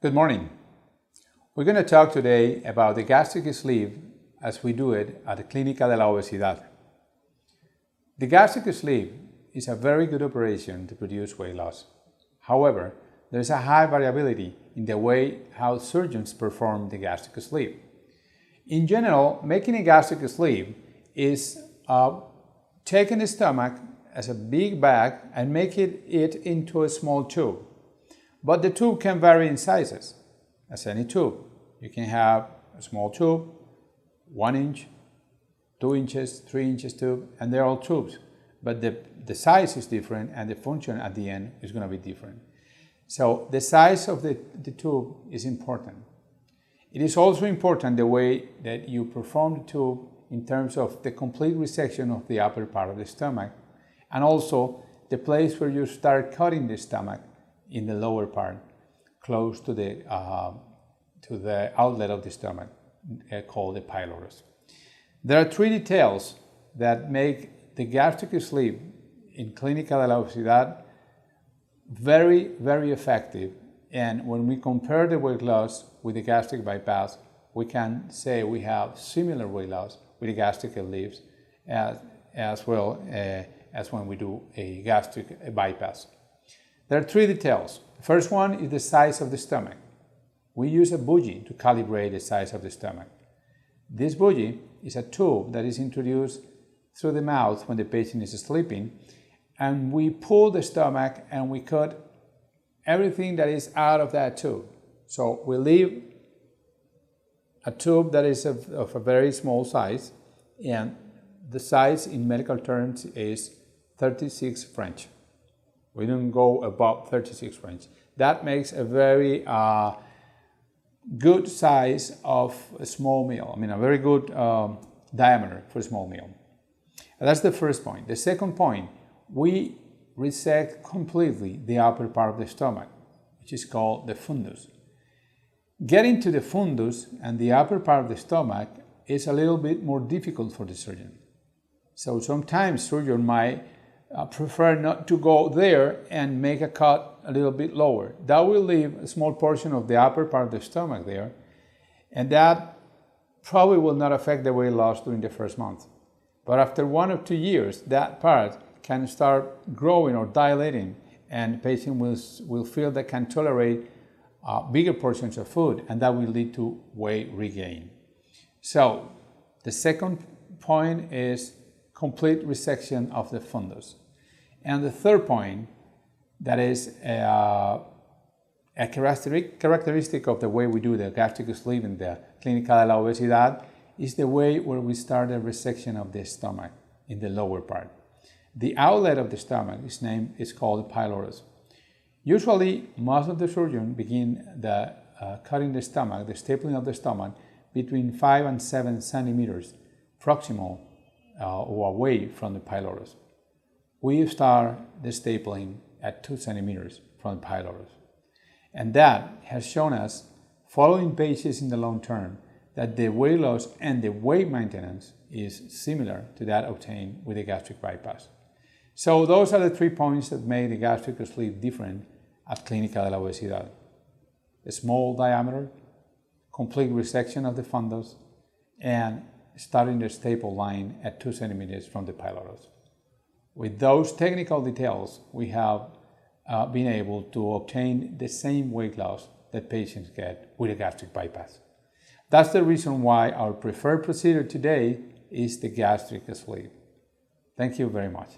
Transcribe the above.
Good morning. We're going to talk today about the gastric sleeve as we do it at the Clínica de la Obesidad. The gastric sleeve is a very good operation to produce weight loss. However, there's a high variability in the way how surgeons perform the gastric sleeve. In general, making a gastric sleeve is taking the stomach as a big bag and making it into a small tube. But the tube can vary in sizes, as any tube. You can have a small tube, 1 inch, 2 inches, 3 inches tube, and they're all tubes. But the size is different and the function at the end is going to be different. So the size of the tube is important. It is also important the way that you perform the tube in terms of the complete resection of the upper part of the stomach, and also the place where you start cutting the stomach in the lower part, close to the outlet of the stomach, called the pylorus. There are 3 details that make the gastric sleeve in Clínica de la Obesidad very, very effective. And when we compare the weight loss with the gastric bypass, we can say we have similar weight loss with the gastric sleeves as well as when we do a gastric bypass. There are 3 details. The first one is the size of the stomach. We use a bougie to calibrate the size of the stomach. This bougie is a tube that is introduced through the mouth when the patient is sleeping, and we pull the stomach and we cut everything that is out of that tube. So we leave a tube that is of a very small size, and the size in medical terms is 36 French. We don't go above 36 French. That makes a very good size of a small meal. I mean, a very good diameter for a small meal. And that's the first point. The second point, we resect completely the upper part of the stomach, which is called the fundus. Getting to the fundus and the upper part of the stomach is a little bit more difficult for the surgeon. So sometimes surgeon might prefer not to go there and make a cut a little bit lower. That will leave a small portion of the upper part of the stomach there, and that probably will not affect the weight loss during the first month. But after 1 or 2 years, that part can start growing or dilating, and the patient will feel they can tolerate bigger portions of food, and that will lead to weight regain. So the second point is complete resection of the fundus. And the third point, that is a characteristic of the way we do the gastric sleeve in the Clínica de la Obesidad, is the way where we start the resection of the stomach in the lower part. The outlet of the stomach is called the pylorus. Usually, most of the surgeons begin cutting the stomach, the stapling of the stomach, between 5 and 7 centimeters proximal or away from the pylorus. We start the stapling at 2 centimeters from the pylorus. And that has shown us, following patients in the long term, that the weight loss and the weight maintenance is similar to that obtained with the gastric bypass. So those are the 3 points that make the gastric sleeve different at Clínica de la Obesidad. A small diameter, complete resection of the fundus, and starting the staple line at 2 centimeters from the pylorus. With those technical details, we have been able to obtain the same weight loss that patients get with a gastric bypass. That's the reason why our preferred procedure today is the gastric sleeve. Thank you very much.